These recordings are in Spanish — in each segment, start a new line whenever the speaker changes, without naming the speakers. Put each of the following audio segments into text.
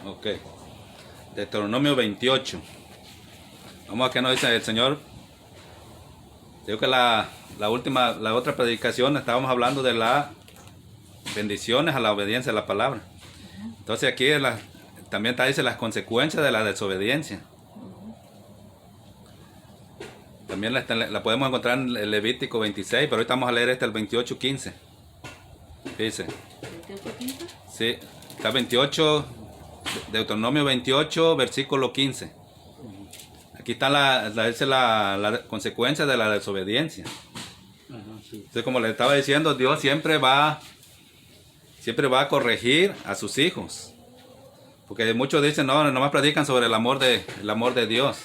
Ok. Deuteronomio 28. Vamos a ver qué nos dice el Señor. Digo que la otra predicación estábamos hablando de las bendiciones a la obediencia a la palabra. Entonces aquí también dice las consecuencias de la desobediencia. También la podemos encontrar en el Levítico 26, pero ahorita vamos a leer el 28:15. Dice.
¿28:15?
Sí, está 28, Deuteronomio 28, versículo 15. Aquí está dice la consecuencia de la desobediencia.
Ajá, sí.
Entonces, como le estaba diciendo, Dios siempre va a corregir a sus hijos. Porque muchos dicen, no, nomás predican sobre el amor de Dios.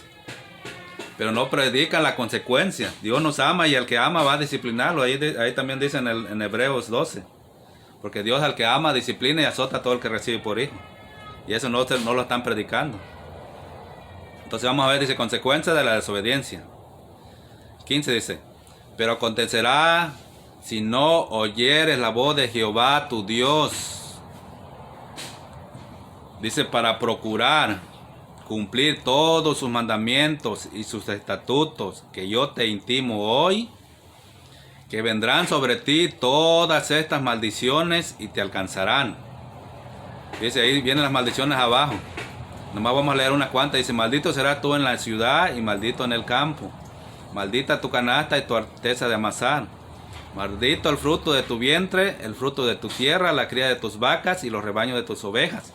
Pero no predican la consecuencia. Dios nos ama y al que ama va a disciplinarlo. Ahí también dice en Hebreos 12. Porque Dios al que ama disciplina y azota a todo el que recibe por hijo. Y eso no lo están predicando. Entonces vamos a ver, dice, consecuencia de la desobediencia. 15 dice, pero acontecerá si no oyeres la voz de Jehová tu Dios. Dice, para procurar cumplir todos sus mandamientos y sus estatutos que yo te intimo hoy, que vendrán sobre ti todas estas maldiciones y te alcanzarán. Dice, ahí vienen las maldiciones abajo. Nomás vamos a leer unas cuantas. Dice, maldito serás tú en la ciudad y maldito en el campo. Maldita tu canasta y tu arteza de amasar. Maldito el fruto de tu vientre, el fruto de tu tierra, la cría de tus vacas y los rebaños de tus ovejas.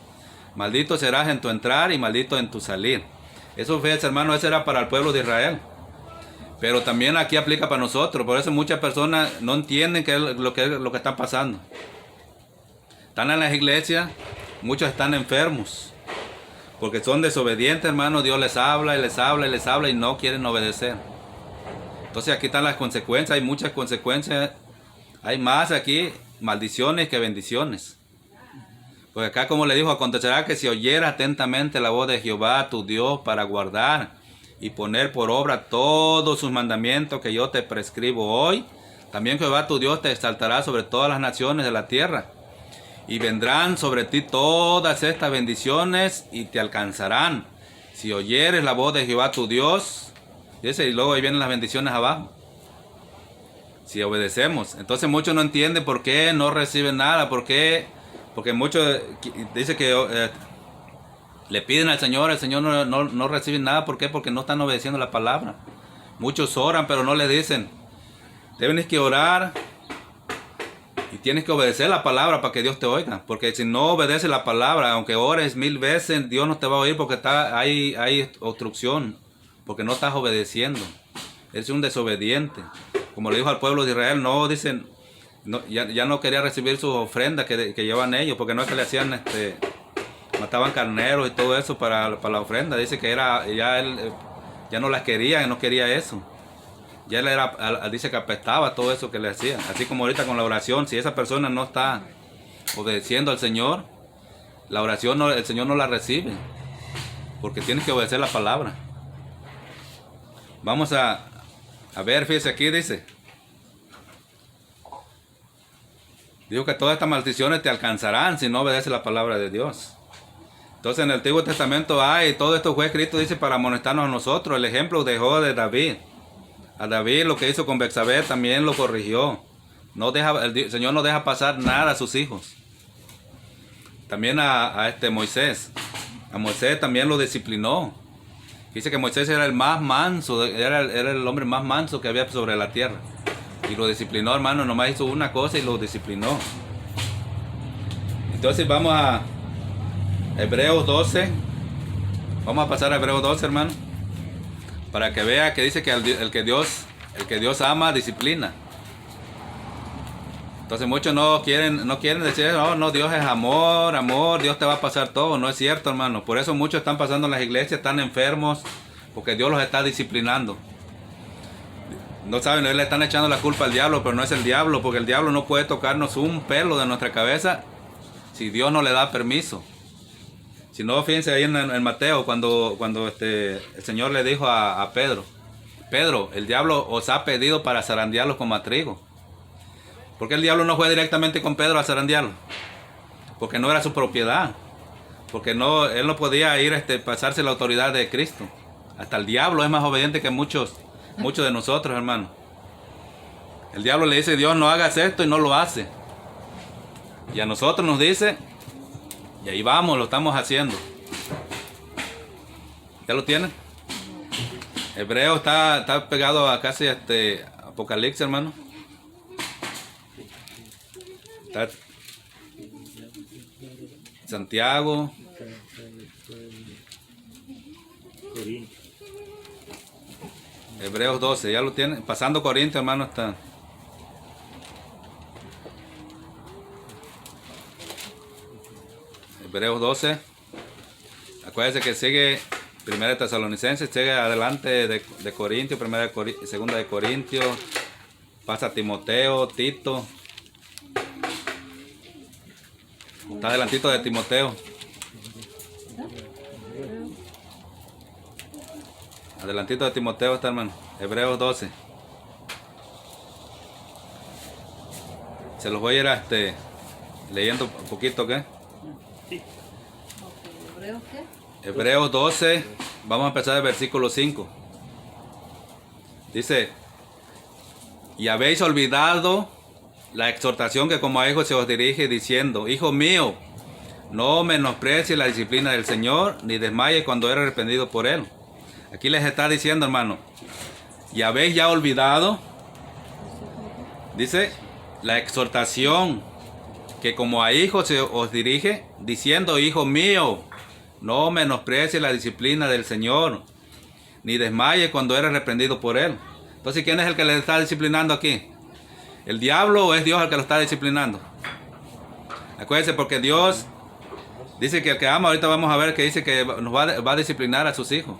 Maldito serás en tu entrar y maldito en tu salir. Eso, fíjense, hermano, eso era para el pueblo de Israel. Pero también aquí aplica para nosotros. Por eso muchas personas no entienden lo que está pasando. Están en las iglesias, muchos están enfermos. Porque son desobedientes, hermano. Dios les habla y les habla y les habla y no quieren obedecer. Entonces aquí están las consecuencias. Hay muchas consecuencias. Hay más aquí maldiciones que bendiciones. Porque acá, como le dijo, acontecerá que si oyeras atentamente la voz de Jehová tu Dios para guardar y poner por obra todos sus mandamientos que yo te prescribo hoy, también Jehová tu Dios te exaltará sobre todas las naciones de la tierra. Y vendrán sobre ti todas estas bendiciones y te alcanzarán. Si oyeres la voz de Jehová tu Dios, y luego ahí vienen las bendiciones abajo. Si obedecemos. Entonces muchos no entienden por qué no reciben nada, porque muchos dicen que le piden al Señor, el Señor no recibe nada. ¿Por qué? Porque no están obedeciendo la palabra. Muchos oran, pero no le dicen. Tienes que orar y tienes que obedecer la palabra para que Dios te oiga. Porque si no obedeces la palabra, aunque ores 1000 veces, Dios no te va a oír porque hay obstrucción. Porque no estás obedeciendo. Eres un desobediente. Como le dijo al pueblo de Israel, no dicen, no, ya no quería recibir sus ofrendas que llevan ellos, porque no es que le hacían, mataban carneros y todo eso para la ofrenda. Dice que él ya no las quería, no quería eso. Ya él dice que apestaba todo eso que le hacían. Así como ahorita con la oración, si esa persona no está obedeciendo al Señor, la oración el Señor no la recibe, porque tienes que obedecer la palabra. Vamos a ver, fíjese aquí, dice. Dijo que todas estas maldiciones te alcanzarán si no obedeces la palabra de Dios. Entonces en el Antiguo Testamento todo esto fue escrito, dice, para amonestarnos a nosotros. El ejemplo dejó de David. A David lo que hizo con Betsabé también lo corrigió. El Señor no deja pasar nada a sus hijos. También a Moisés. A Moisés también lo disciplinó. Dice que Moisés era el más manso, era el hombre más manso que había sobre la tierra. Y lo disciplinó, hermano, nomás hizo una cosa y lo disciplinó. Entonces vamos a Hebreos 12. Vamos a pasar a Hebreos 12, hermano. Para que vea que dice que el que Dios ama, disciplina. Entonces muchos no quieren decir, no, Dios es amor, Dios te va a pasar todo. No es cierto, hermano. Por eso muchos están pasando en las iglesias, están enfermos, porque Dios los está disciplinando. No saben, le están echando la culpa al diablo, pero no es el diablo, porque el diablo no puede tocarnos un pelo de nuestra cabeza si Dios no le da permiso. Si no, fíjense ahí en Mateo, cuando el Señor le dijo a Pedro, Pedro, el diablo os ha pedido para zarandearlos como a trigo. ¿Por qué el diablo no fue directamente con Pedro a zarandearlo? Porque no era su propiedad. porque él no podía ir pasarse la autoridad de Cristo. Hasta el diablo es más obediente que muchos de nosotros, hermano. El diablo le dice, Dios, no hagas esto, y no lo hace. Y a nosotros nos dice, y ahí vamos, lo estamos haciendo. ¿Ya lo tienen? Hebreo está pegado a casi Apocalipsis, hermano. Está Santiago. Hebreos 12, ya lo tienen. Pasando Corintios, hermano, está. Hebreos 12. Acuérdense que sigue 1 Tesalonicenses, sigue adelante de Corintios, 2 de Corintios, pasa Timoteo, Tito. Está adelantito de Timoteo. Adelantito de Timoteo está, hermano. Hebreos 12. Se los voy a ir leyendo un poquito, ¿qué?
Sí.
¿Hebreos qué?
Hebreos 12, vamos a empezar el versículo 5. Dice, y habéis olvidado la exhortación que como a hijos se os dirige diciendo, hijo mío, no menosprecies la disciplina del Señor, ni desmayes cuando eres arrepentido por él. Aquí les está diciendo, hermano, y habéis ya olvidado, dice, la exhortación que como a hijos se os dirige diciendo, hijo mío, no menosprecies la disciplina del Señor, ni desmayes cuando eres reprendido por él. Entonces, ¿quién es el que le está disciplinando aquí? ¿El diablo o es Dios el que lo está disciplinando? Acuérdense, porque Dios dice que el que ama, ahorita vamos a ver que dice que nos va a disciplinar a sus hijos.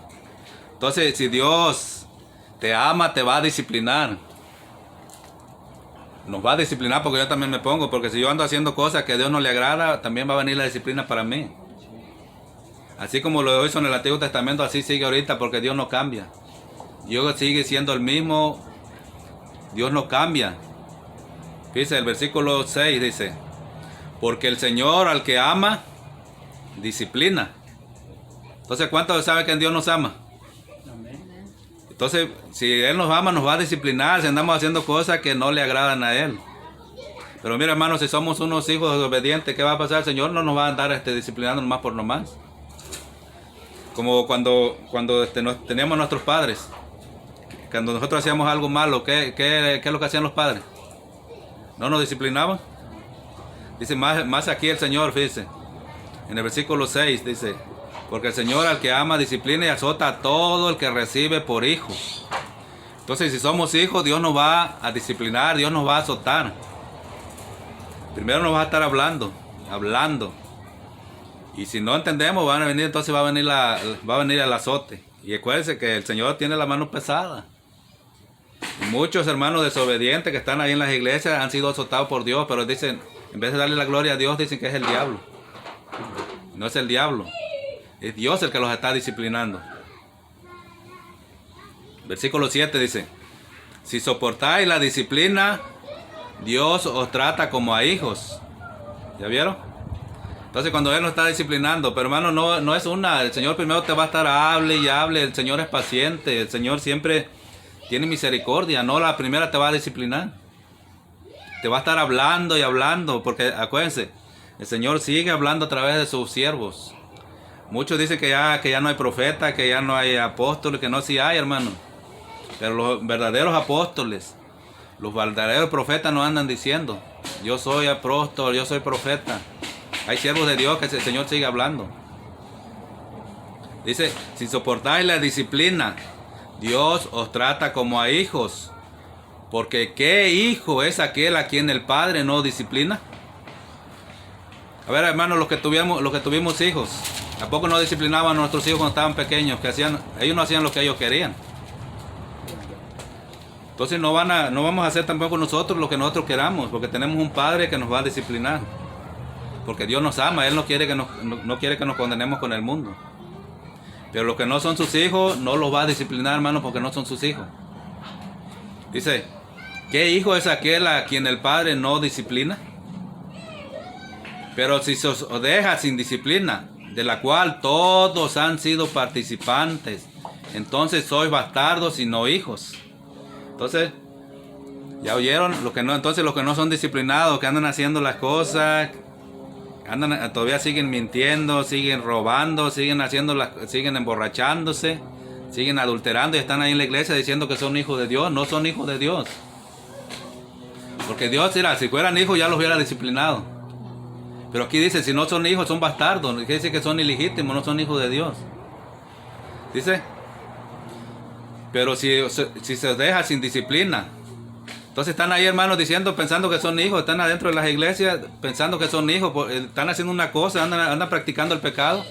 Entonces, si Dios te ama, te va a disciplinar. Nos va a disciplinar porque yo también me pongo, porque si yo ando haciendo cosas que a Dios no le agrada, también va a venir la disciplina para mí. Así como lo hizo en el Antiguo Testamento, así sigue ahorita, porque Dios no cambia. Dios sigue siendo el mismo, Dios no cambia. Dice el versículo 6, dice, porque el Señor al que ama, disciplina. Entonces, ¿cuántos saben que Dios nos ama? Entonces, si Él nos ama, nos va a disciplinar si andamos haciendo cosas que no le agradan a Él. Pero mira, hermano, si somos unos hijos obedientes, ¿qué va a pasar? El Señor no nos va a andar disciplinando nomás por nomás. Como cuando teníamos nuestros padres. Cuando nosotros hacíamos algo malo, ¿qué es lo que hacían los padres? ¿No nos disciplinaban? Dice más aquí el Señor, fíjese. En el versículo 6 dice, porque el Señor al que ama disciplina y azota a todo el que recibe por hijo. Entonces, si somos hijos, Dios nos va a disciplinar, Dios nos va a azotar. Primero nos va a estar hablando. Y si no entendemos, van a venir, entonces va a venir el azote. Y acuérdense que el Señor tiene la mano pesada. Y muchos hermanos desobedientes que están ahí en las iglesias han sido azotados por Dios, pero dicen, en vez de darle la gloria a Dios, dicen que es el diablo. No es el diablo. Es Dios el que los está disciplinando. Versículo 7 dice, si soportáis la disciplina, Dios os trata como a hijos. ¿Ya vieron? Entonces cuando Él nos está disciplinando, pero hermano, no es el Señor primero te va a estar hable y hable, el Señor es paciente, el Señor siempre tiene misericordia, no la primera te va a disciplinar. Te va a estar hablando y hablando, porque acuérdense, el Señor sigue hablando a través de sus siervos. Muchos dicen que ya no hay profeta, que ya no hay apóstoles, que no, sí hay, hermano. Pero los verdaderos apóstoles, los verdaderos profetas no andan diciendo, yo soy apóstol, yo soy profeta. Hay siervos de Dios que el Señor sigue hablando. Dice, si soportáis la disciplina, Dios os trata como a hijos. Porque ¿qué hijo es aquel a quien el Padre no disciplina? A ver, hermano, los que tuvimos hijos, ¿a poco no disciplinaban a nuestros hijos cuando estaban pequeños? Ellos no hacían lo que ellos querían. Entonces no vamos a hacer tampoco nosotros lo que nosotros queramos, porque tenemos un Padre que nos va a disciplinar. Porque Dios nos ama, Él no quiere que nos condenemos con el mundo. Pero los que no son sus hijos, no los va a disciplinar, hermano, porque no son sus hijos. Dice, ¿qué hijo es aquel a quien el Padre no disciplina? Pero si se os deja sin disciplina, de la cual todos han sido participantes. Entonces sois bastardos y no hijos. Entonces, ya oyeron, entonces los que no son disciplinados, que andan haciendo las cosas, todavía siguen mintiendo, siguen robando, siguen emborrachándose, siguen adulterando y están ahí en la iglesia diciendo que son hijos de Dios. No son hijos de Dios. Porque Dios, mira, si fueran hijos ya los hubiera disciplinado. Pero aquí dice, si no son hijos, son bastardos. Quiere decir que son ilegítimos, no son hijos de Dios. Dice, pero si se deja sin disciplina. Entonces están ahí, hermanos, pensando que son hijos. Están adentro de las iglesias pensando que son hijos. Están haciendo una cosa, andan practicando el pecado.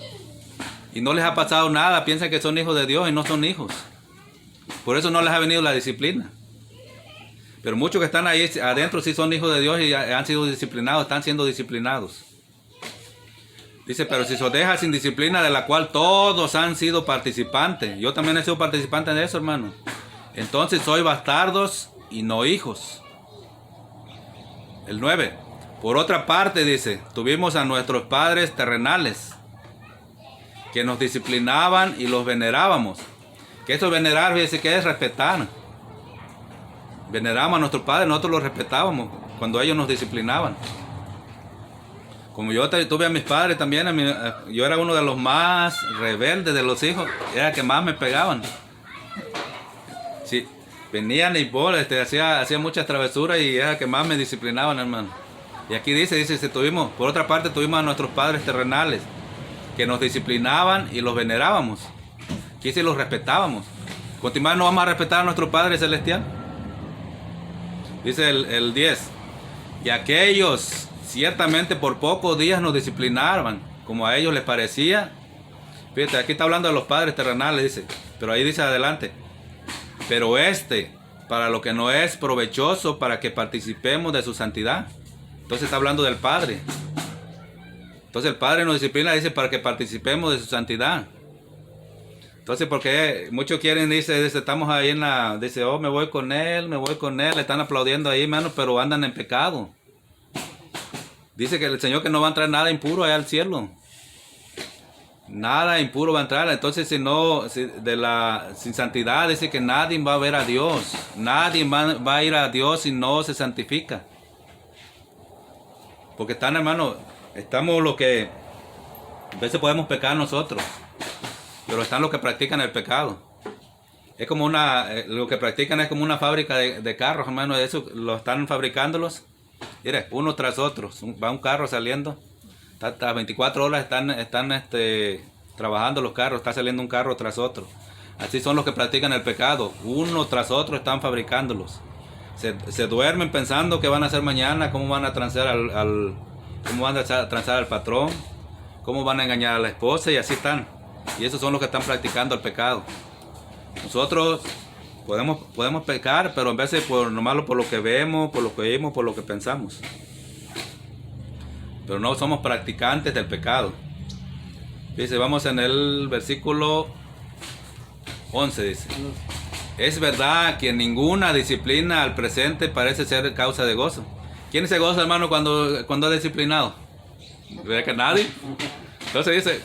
Y no les ha pasado nada. Piensan que son hijos de Dios y no son hijos. Por eso no les ha venido la disciplina. Pero muchos que están ahí adentro sí son hijos de Dios y han sido disciplinados, están siendo disciplinados. Dice, pero si se os deja sin disciplina de la cual todos han sido participantes. Yo también he sido participante de eso, hermano. Entonces sois bastardos y no hijos. El 9. Por otra parte, dice, tuvimos a nuestros padres terrenales que nos disciplinaban y los venerábamos. Que eso venerar, dice que es respetar. Veneramos a nuestros padres, nosotros los respetábamos cuando ellos nos disciplinaban. Como yo tuve a mis padres también, yo era uno de los más rebeldes de los hijos, era el que más me pegaban. Sí, venían y hacía muchas travesuras y era el que más me disciplinaban, hermano. Y aquí dice, por otra parte tuvimos a nuestros padres terrenales que nos disciplinaban y los venerábamos. Aquí sí los respetábamos. Continuar no vamos a respetar a nuestro Padre Celestial. Dice el 10, y aquellos ciertamente por pocos días nos disciplinaban, como a ellos les parecía. Fíjate, aquí está hablando de los padres terrenales, dice, pero ahí dice adelante, pero para lo que no es provechoso, para que participemos de su santidad. Entonces está hablando del Padre. Entonces el Padre nos disciplina, dice, para que participemos de su santidad. Entonces, porque muchos quieren, dice, estamos ahí dice, oh, me voy con él, le están aplaudiendo ahí, hermano, pero andan en pecado. Dice que el Señor que no va a entrar nada impuro allá al cielo. Nada impuro va a entrar. Entonces, sin santidad, dice que nadie va a ver a Dios. Nadie va a ir a Dios si no se santifica. Porque estamos los que a veces podemos pecar nosotros. Pero están los que practican el pecado. Es como lo que practican es como una fábrica de carros, hermano. Eso lo están fabricándolos. Mire, uno tras otro. Va un carro saliendo. Hasta 24 horas están trabajando los carros. Está saliendo un carro tras otro. Así son los que practican el pecado. Uno tras otro están fabricándolos. Se duermen pensando qué van a hacer mañana, cómo van a transar al patrón, cómo van a engañar a la esposa y así están. Y esos son los que están practicando el pecado. Nosotros podemos pecar, pero en vez de nomás por lo que vemos, por lo que oímos, por lo que pensamos. Pero no somos practicantes del pecado. Dice, vamos en el versículo 11, dice. Es verdad que ninguna disciplina al presente parece ser causa de gozo. ¿Quién se goza, hermano, cuando es disciplinado? ¿Ve que nadie? Entonces dice...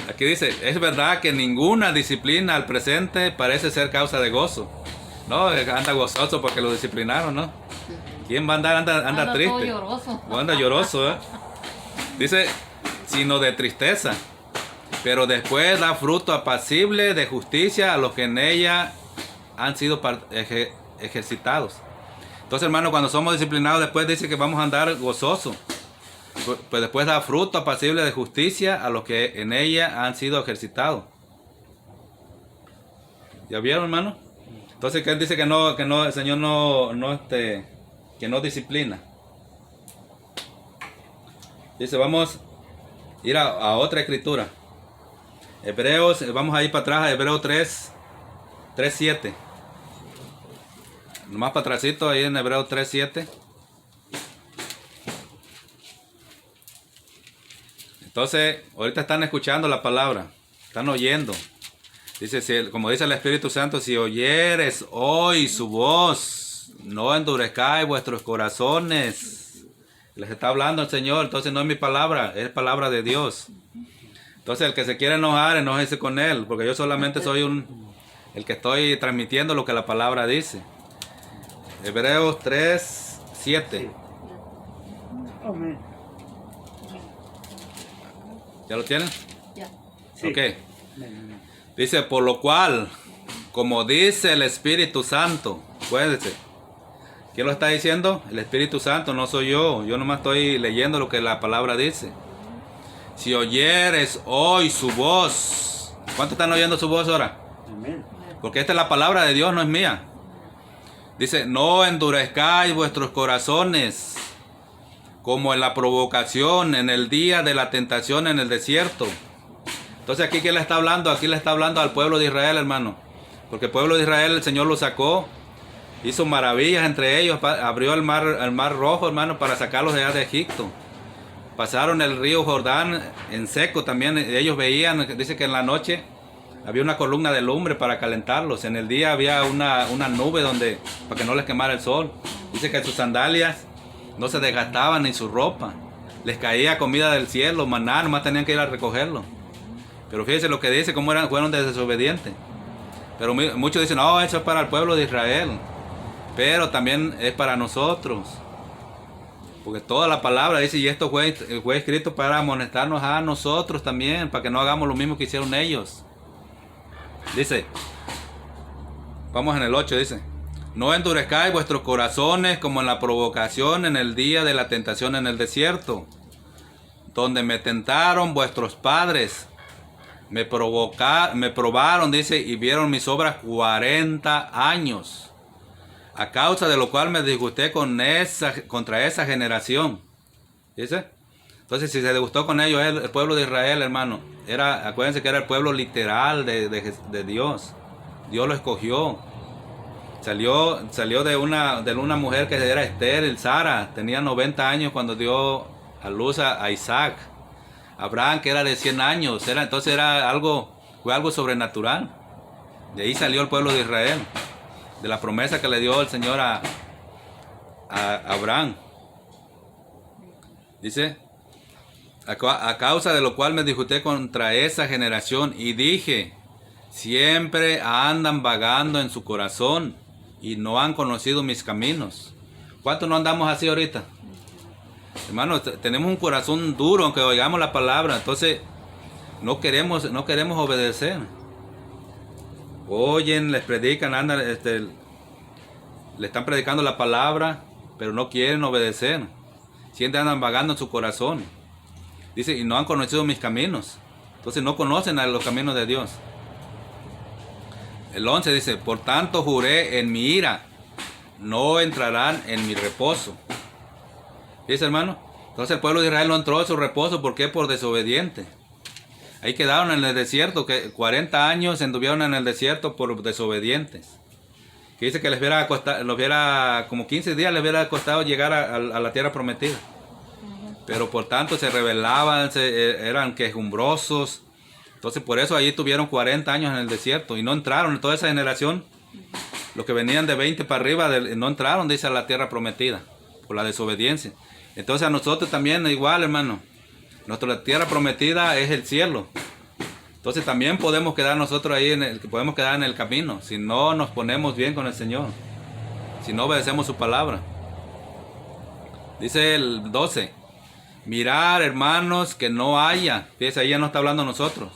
Aquí dice, es verdad que ninguna disciplina al presente parece ser causa de gozo. No, anda gozoso porque lo disciplinaron, ¿no? ¿Quién va a anda triste?
Todo lloroso.
O anda lloroso, ¿eh? Dice, sino de tristeza. Pero después da fruto apacible de justicia a los que en ella han sido ejercitados. Entonces, hermano, cuando somos disciplinados, después dice que vamos a andar gozosos. Pues después da fruto apacible de justicia a los que en ella han sido ejercitados. ¿Ya vieron, hermano? Entonces, ¿qué dice que el Señor que no disciplina? Dice, vamos a ir a otra escritura. Hebreos, vamos a ir para atrás a Hebreos 3:7. Nomás para atrásito ahí en Hebreos 3:7. Entonces, ahorita están escuchando la palabra, están oyendo. Dice, como dice el Espíritu Santo, si oyeres hoy su voz, no endurezcáis vuestros corazones. Les está hablando el Señor, entonces no es mi palabra, es palabra de Dios. Entonces el que se quiere enojar, enójese con él, porque yo solamente soy el que estoy transmitiendo lo que la palabra dice. Hebreos 3, 7.
Amén.
¿Ya lo tienen?
Ya.
Sí.
Ok.
Amén.
Dice, por lo cual, como dice el Espíritu Santo, acuérdense. ¿Quién lo está diciendo? El Espíritu Santo, no soy yo. Yo nomás estoy leyendo lo que la palabra dice. Si oyeres hoy su voz. ¿Cuántos están oyendo su voz ahora?
Amén.
Porque esta es la palabra de Dios, no es mía. Dice, no endurezcáis vuestros corazones como en la provocación, en el día de la tentación en el desierto. Entonces aquí ¿quién le está hablando? Aquí le está hablando al pueblo de Israel, hermano. Porque el pueblo de Israel, el Señor lo sacó. Hizo maravillas entre ellos. Abrió el mar rojo, hermano, para sacarlos de allá de Egipto. Pasaron el río Jordán en seco también. Ellos veían, dice que en la noche había una columna de lumbre para calentarlos. En el día había una nube para que no les quemara el sol. Dice que sus sandalias no se desgastaban ni su ropa. Les caía comida del cielo, maná, nomás tenían que ir a recogerlo. Pero fíjense lo que dice, cómo fueron desobedientes. Pero muchos dicen, no, eso es para el pueblo de Israel. Pero también es para nosotros. Porque toda la palabra dice, y esto fue escrito para amonestarnos a nosotros también, para que no hagamos lo mismo que hicieron ellos. Dice, vamos en el 8, dice, no endurezcáis vuestros corazones como en la provocación en el día de la tentación en el desierto, donde me tentaron vuestros padres, me probaron, dice, y vieron mis obras 40 años. A causa de lo cual me disgusté contra esa generación. ¿Dice? Entonces, si se disgustó con ellos, el pueblo de Israel, hermano, acuérdense que era el pueblo literal de Dios. Dios lo escogió. Salió de una mujer que era estéril, Sara. Tenía 90 años cuando dio a luz a Isaac. Abraham, que era de 100 años. Entonces fue algo sobrenatural. De ahí salió el pueblo de Israel. De la promesa que le dio el Señor a Abraham. Dice, a causa de lo cual me disgusté contra esa generación y dije, siempre andan vagando en su corazón y no han conocido mis caminos. ¿Cuántos no andamos así ahorita? Hermanos, tenemos un corazón duro aunque oigamos la palabra, entonces no queremos obedecer. Oyen, les predican, andan, le están predicando la palabra, pero no quieren obedecer. Siempre andan vagando en su corazón. Dice, y no han conocido mis caminos. Entonces no conocen a los caminos de Dios. El 11 dice, por tanto juré en mi ira, no entrarán en mi reposo. ¿Dice, hermano? Entonces el pueblo de Israel no entró en su reposo, ¿por qué? Por desobediente. Ahí quedaron en el desierto, que 40 años anduvieron en el desierto por desobedientes. Que dice que les hubiera como 15 días les hubiera costado llegar a la tierra prometida. Pero por tanto se rebelaban, eran quejumbrosos. Entonces por eso allí tuvieron 40 años en el desierto y no entraron. Toda esa generación, los que venían de 20 para arriba, no entraron, dice, a la tierra prometida por la desobediencia. Entonces a nosotros también igual, hermano. Nuestra tierra prometida es el cielo. Entonces también podemos quedar nosotros ahí, podemos quedar en el camino, si no nos ponemos bien con el Señor, si no obedecemos su palabra. Dice el 12, mirar, hermanos, que no haya, fíjense, ahí ya no está hablando a nosotros.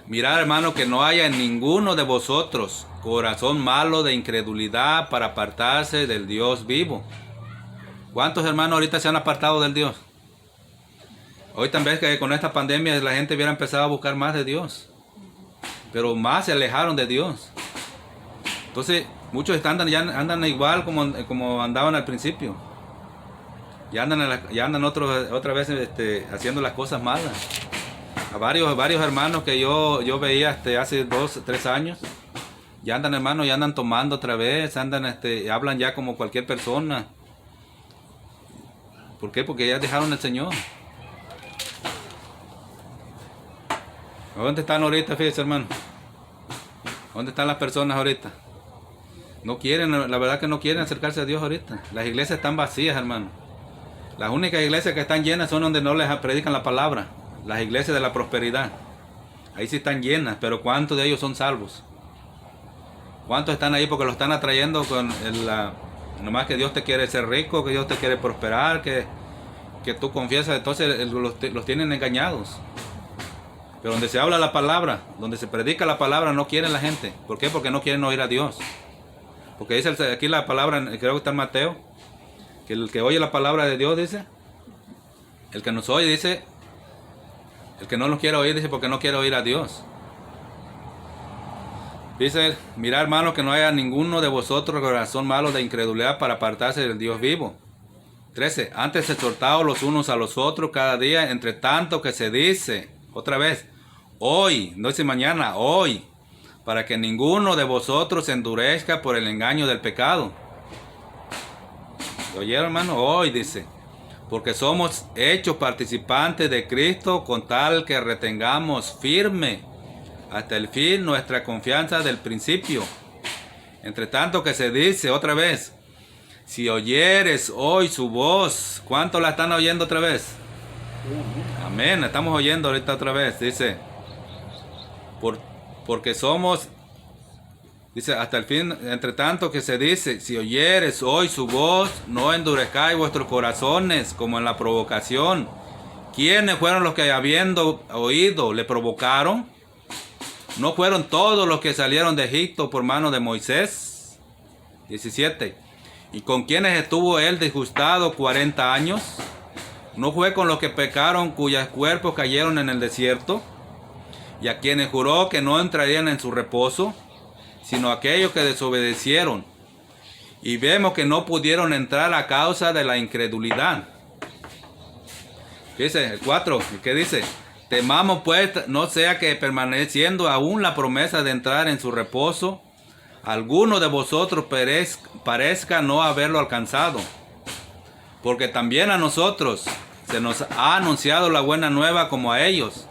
Mirar, hermanos, que no haya en ninguno de vosotros corazón malo de incredulidad para apartarse del Dios vivo. ¿Cuántos hermanos ahorita se han apartado del Dios? Hoy también que con esta pandemia la gente hubiera empezado a buscar más de Dios. Pero más se alejaron de Dios. Entonces muchos andan igual como andaban al principio. Ya andan otra vez haciendo las cosas malas. A varios hermanos que yo veía hace 2 o 3 años. Ya andan, hermanos, ya andan tomando otra vez. Hablan ya como cualquier persona. ¿Por qué? Porque ya dejaron al Señor. ¿Dónde están ahorita, fíjense, hermano? ¿Dónde están las personas ahorita? No quieren, la verdad que no quieren acercarse a Dios ahorita. Las iglesias están vacías, hermano. Las únicas iglesias que están llenas son donde no les predican la palabra. las iglesias de la prosperidad. Ahí sí están llenas, pero ¿cuántos de ellos son salvos? ¿Cuántos están ahí porque lo están atrayendo con nomás que Dios te quiere ser rico, que Dios te quiere prosperar, que tú confiesas? Entonces los tienen engañados. Pero donde se habla la palabra, donde se predica la palabra, no quieren la gente. ¿Por qué? Porque no quieren oír a Dios. Porque dice aquí la palabra, creo que está en Mateo, que el que oye la palabra de Dios, dice, el que nos oye, dice, el que no nos quiere oír, dice, porque no quiere oír a Dios. Dice, mirad, hermanos, que no haya ninguno de vosotros corazón malo de incredulidad para apartarse del Dios vivo. 13. Antes exhortaos los unos a los otros cada día, entre tanto que se dice, otra vez, hoy, no dice mañana, hoy, para que ninguno de vosotros se endurezca por el engaño del pecado. ¿Oyeron, hermano? Hoy dice, porque somos hechos participantes de Cristo, con tal que retengamos firme hasta el fin nuestra confianza del principio. Entre tanto que se dice otra vez, si oyeres hoy su voz. ¿Cuántos la están oyendo otra vez? Amén, estamos oyendo ahorita otra vez. Dice, porque somos, dice, hasta el fin, entre tanto que se dice, si oyeres hoy su voz, no endurezcáis vuestros corazones como en la provocación. ¿Quiénes fueron los que habiendo oído le provocaron? ¿No fueron todos los que salieron de Egipto por mano de Moisés? 17. ¿Y con quienes estuvo él disgustado 40 años? ¿No fue con los que pecaron, cuyos cuerpos cayeron en el desierto? ¿Y a quienes juró que no entrarían en su reposo, sino aquellos que desobedecieron? Y vemos que no pudieron entrar a causa de la incredulidad. Dice el 4, ¿qué dice? Temamos pues, no sea que permaneciendo aún la promesa de entrar en su reposo, alguno de vosotros parezca no haberlo alcanzado. Porque también a nosotros se nos ha anunciado la buena nueva como a ellos.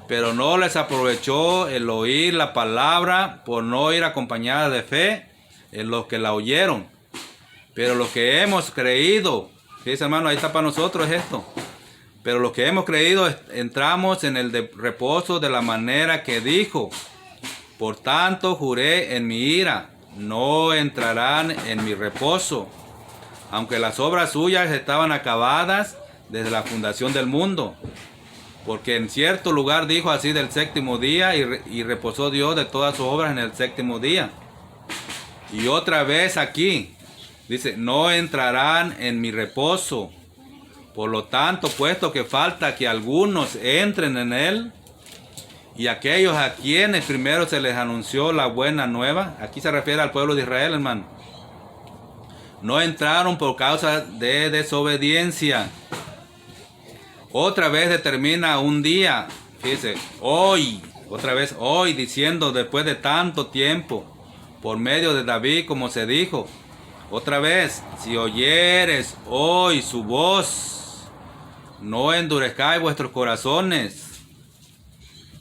Pero no les aprovechó el oír la palabra por no ir acompañada de fe en los que la oyeron. Pero los que hemos creído, dice hermano, ahí está para nosotros esto. Pero los que hemos creído entramos en el reposo de la manera que dijo. Por tanto juré en mi ira, no entrarán en mi reposo, aunque las obras suyas estaban acabadas desde la fundación del mundo. Porque en cierto lugar dijo así del séptimo día y reposó Dios de todas sus obras en el séptimo día. Y otra vez aquí dice, no entrarán en mi reposo. Por lo tanto, puesto que falta que algunos entren en él, y aquellos a quienes primero se les anunció la buena nueva, aquí se refiere al pueblo de Israel, hermano, no entraron por causa de desobediencia. Otra vez determina un día, fíjese, hoy, otra vez hoy, diciendo después de tanto tiempo, por medio de David, como se dijo, otra vez, si oyeres hoy su voz, no endurezcáis vuestros corazones.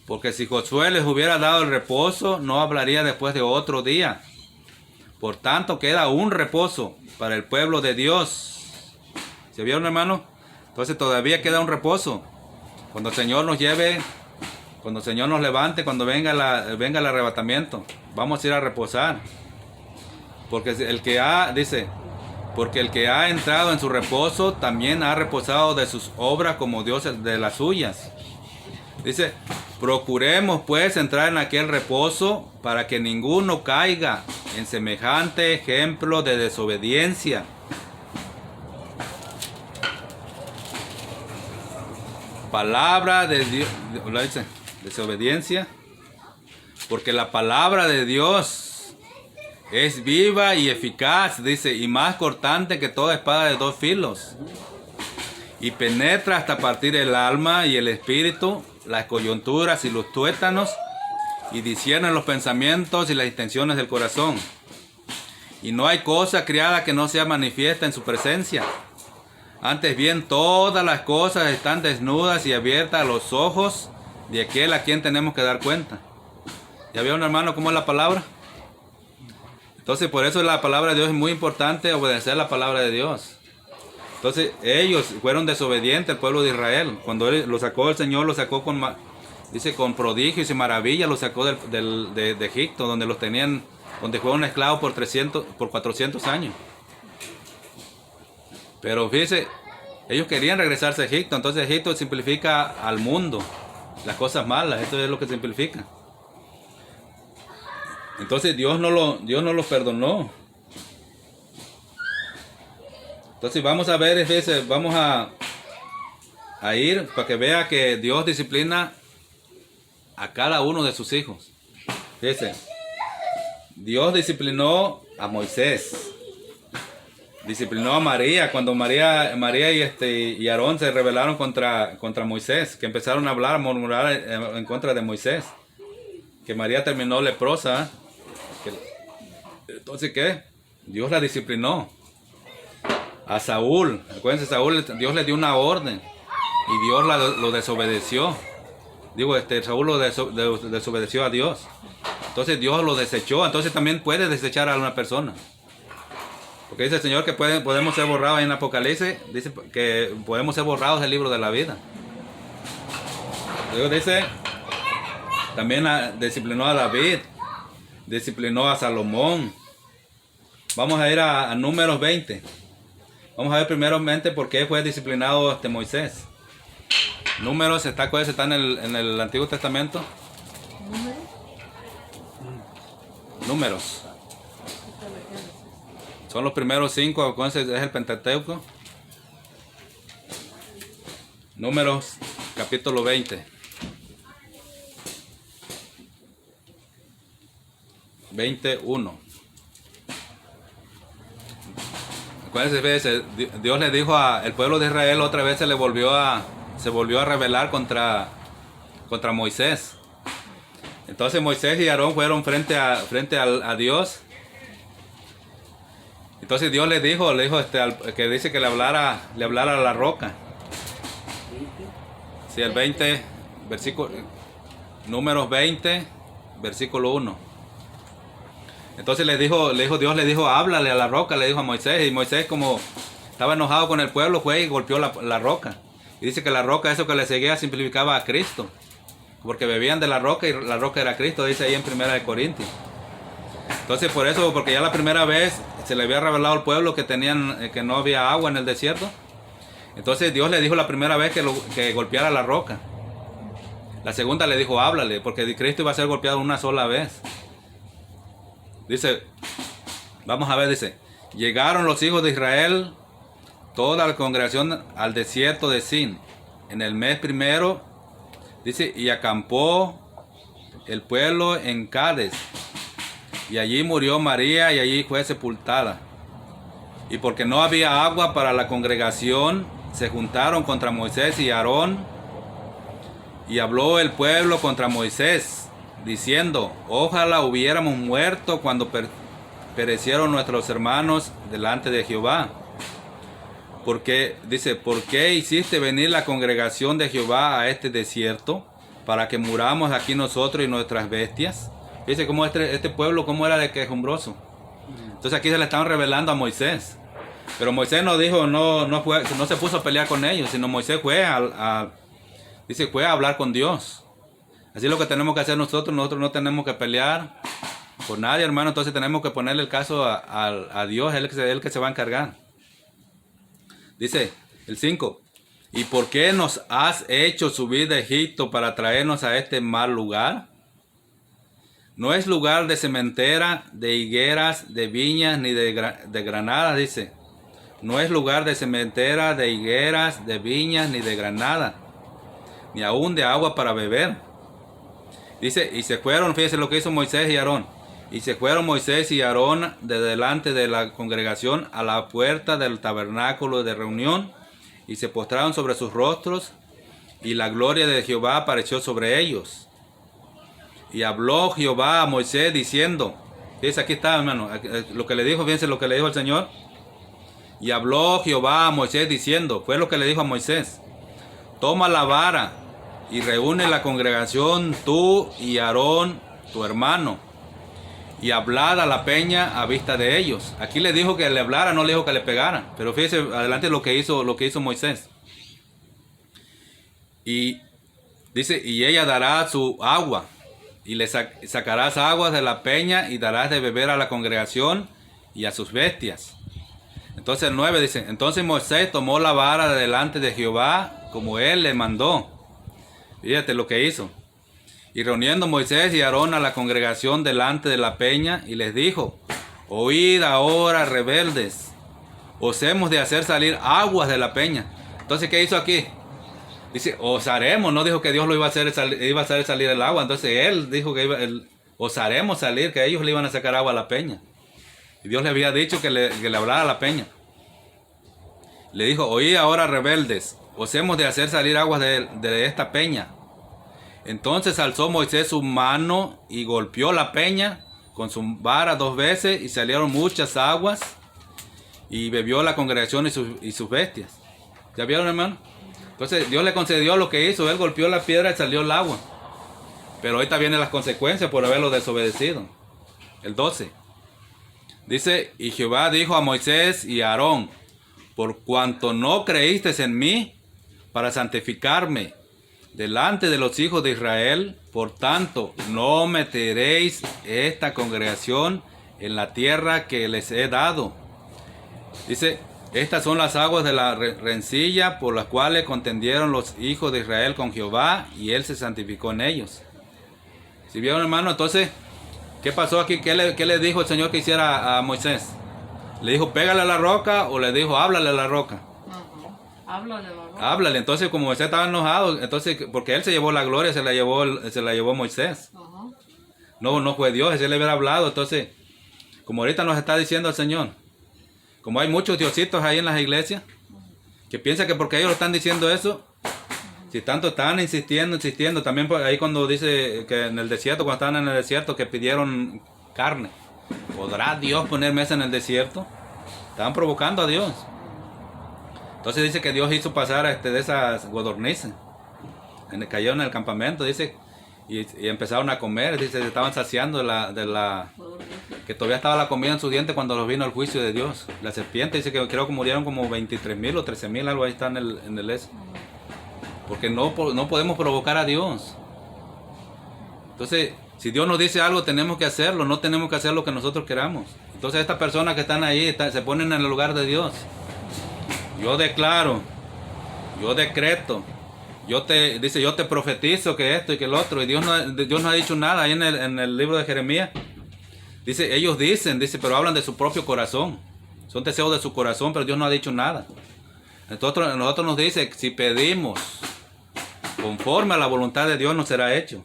Porque si Josué les hubiera dado el reposo, no hablaría después de otro día. Por tanto, queda un reposo para el pueblo de Dios. ¿Se vieron, hermano? Entonces todavía queda un reposo. Cuando el Señor nos lleve, cuando el Señor nos levante, cuando venga el arrebatamiento, vamos a ir a reposar. Porque el que porque el que ha entrado en su reposo también ha reposado de sus obras como Dios de las suyas. Dice, procuremos pues entrar en aquel reposo para que ninguno caiga en semejante ejemplo de desobediencia. Palabra de Dios, ¿lo dice? Desobediencia. Porque la palabra de Dios es viva y eficaz, dice, y más cortante que toda espada de dos filos. Y penetra hasta partir el alma y el espíritu, las coyunturas y los tuétanos, y discierne los pensamientos y las intenciones del corazón. Y no hay cosa criada que no sea manifiesta en su presencia. Antes bien, todas las cosas están desnudas y abiertas a los ojos de aquel a quien tenemos que dar cuenta. ¿Ya vieron, hermano, cómo es la palabra? Entonces, por eso la palabra de Dios es muy importante, obedecer la palabra de Dios. Entonces ellos fueron desobedientes, el pueblo de Israel. Cuando él lo sacó, el Señor lo sacó con prodigios y maravillas, lo sacó de Egipto, donde los tenían, donde fueron esclavos por 400 años. Pero fíjese, ellos querían regresarse a Egipto, entonces Egipto simplifica al mundo, las cosas malas, esto es lo que simplifica. Entonces Dios no los perdonó. Entonces vamos a ver, fíjese, vamos a ir para que vea que Dios disciplina a cada uno de sus hijos. Fíjese, Dios disciplinó a Moisés. Disciplinó a María cuando María y Aarón se rebelaron contra Moisés, que empezaron a hablar, a murmurar en contra de Moisés, que María terminó leprosa. Entonces, ¿qué? Dios la disciplinó. A Saúl, acuérdense, Saúl, Dios le dio una orden y Dios lo desobedeció. Saúl lo desobedeció a Dios. Entonces Dios lo desechó. Entonces también puede desechar a una persona. Porque dice el Señor que podemos ser borrados en Apocalipsis, dice que podemos ser borrados del libro de la vida. Dios dice, también disciplinó a David, disciplinó a Salomón. Vamos a ir a Números 20. Vamos a ver primeramente por qué fue disciplinado Moisés. Números está en el Antiguo Testamento. Números. Son los primeros 5, es el Pentateuco. Números, capítulo 20. 21. Acuérdense, Dios le dijo al pueblo de Israel, otra vez se volvió a rebelar contra Moisés. Entonces Moisés y Aarón fueron frente a Dios. Entonces Dios le dijo que dice que le hablara a la roca. Sí, el 20, versículo, Números 20, versículo 1. Entonces Dios le dijo, háblale a la roca, le dijo a Moisés. Y Moisés, como estaba enojado con el pueblo, fue y golpeó la roca. Y dice que la roca, eso que le seguía, simplificaba a Cristo. Porque bebían de la roca y la roca era Cristo, dice ahí en 1 Corintios. Entonces por eso, porque ya la primera vez se le había revelado al pueblo que no había agua en el desierto. Entonces Dios le dijo la primera vez que golpeara la roca. La segunda le dijo, háblale, porque Cristo iba a ser golpeado una sola vez. Dice, vamos a ver, dice, llegaron los hijos de Israel, toda la congregación al desierto de Sin, en el mes primero, dice, y acampó el pueblo en Cades, y allí murió María y allí fue sepultada. Y porque no había agua para la congregación, se juntaron contra Moisés y Aarón, y habló el pueblo contra Moisés, diciendo, ojalá hubiéramos muerto cuando perecieron nuestros hermanos delante de Jehová. Porque, dice, ¿por qué hiciste venir la congregación de Jehová a este desierto? Para que muramos aquí nosotros y nuestras bestias. Dice cómo este pueblo, cómo era de quejumbroso. Entonces aquí se le estaban revelando a Moisés. Pero Moisés no dijo, no se puso a pelear con ellos, sino Moisés fue fue a hablar con Dios. Así es lo que tenemos que hacer nosotros no tenemos que pelear por nadie, hermano. Entonces tenemos que ponerle el caso a Dios, él que se va a encargar. Dice el 5, ¿y por qué nos has hecho subir de Egipto para traernos a este mal lugar? No es lugar de sementera, de higueras, de viñas, ni de granadas, dice. No es lugar de sementera, de higueras, de viñas, ni de granada, ni aún de agua para beber. Dice, y se fueron, fíjense lo que hizo Moisés y Aarón. Y se fueron Moisés y Aarón de delante de la congregación a la puerta del tabernáculo de reunión, y se postraron sobre sus rostros, y la gloria de Jehová apareció sobre ellos. Y habló Jehová a Moisés diciendo, fíjense, aquí está, hermano, lo que le dijo, fíjense lo que le dijo el Señor. Y habló Jehová a Moisés diciendo, fue lo que le dijo a Moisés, toma la vara y reúne la congregación, tú y Aarón, tu hermano, y hablad a la peña a vista de ellos. Aquí le dijo que le hablara, no le dijo que le pegara. Pero fíjese adelante lo que hizo Moisés. Y dice, y ella dará su agua, y le sacarás aguas de la peña, y darás de beber a la congregación y a sus bestias. Entonces el 9 dice, entonces Moisés tomó la vara de delante de Jehová, como él le mandó. Fíjate lo que hizo. Y reuniendo Moisés y Aarón a la congregación delante de la peña, y les dijo, oíd ahora, rebeldes, os hemos de hacer salir aguas de la peña. Entonces, ¿qué hizo aquí? Dice, os haremos, no dijo que Dios lo iba a hacer salir el agua. Entonces él dijo que os haremos salir, que ellos le iban a sacar agua a la peña. Y Dios le había dicho que le hablara a la peña. Le dijo, oíd ahora, rebeldes, os hemos de hacer salir aguas de esta peña. Entonces alzó Moisés su mano y golpeó la peña con su vara 2 veces, y salieron muchas aguas, y bebió la congregación y sus bestias. ¿Ya vieron, hermano? Entonces Dios le concedió lo que hizo. Él golpeó la piedra y salió el agua. Pero ahorita vienen las consecuencias por haberlo desobedecido. El 12. Dice, y Jehová dijo a Moisés y a Aarón, por cuanto no creísteis en mí para santificarme delante de los hijos de Israel, por tanto no meteréis esta congregación en la tierra que les he dado. Dice, estas son las aguas de la rencilla por las cuales contendieron los hijos de Israel con Jehová, y él se santificó en ellos. ¿Sí vieron, hermano? Entonces, ¿qué pasó aquí? ¿Qué le dijo el Señor que hiciera a Moisés? ¿Le dijo pégale a la roca, o le dijo háblale a la roca?
Háblale a la roca.
Háblale. Entonces, como Moisés estaba enojado, entonces, porque él se llevó la gloria, se la llevó Moisés. No fue Dios, él le hubiera hablado. Entonces, como ahorita nos está diciendo el Señor, como hay muchos diositos ahí en las iglesias, que piensan que porque ellos lo están diciendo eso, si tanto están insistiendo, también ahí cuando dice que en el desierto, cuando estaban en el desierto, que pidieron carne, ¿podrá Dios poner mesa en el desierto? Estaban provocando a Dios. Entonces dice que Dios hizo pasar de esas codornices, cayeron en el campamento, dice, y empezaron a comer, dice, se estaban saciando que todavía estaba la comida en su diente cuando los vino el juicio de Dios. La serpiente dice que creo que murieron como 23,000 o 13,000, algo ahí está en el eso. Porque no podemos provocar a Dios. Entonces, si Dios nos dice algo, tenemos que hacerlo, no tenemos que hacer lo que nosotros queramos. Entonces estas personas que están ahí se ponen en el lugar de Dios. Yo declaro, yo decreto, yo te profetizo que esto y que el otro, y Dios no ha dicho nada. Ahí en el libro de Jeremías dice, ellos dicen, pero hablan de su propio corazón, son deseos de su corazón, pero Dios no ha dicho nada. Nosotros nos dice, si pedimos conforme a la voluntad de Dios, nos será hecho.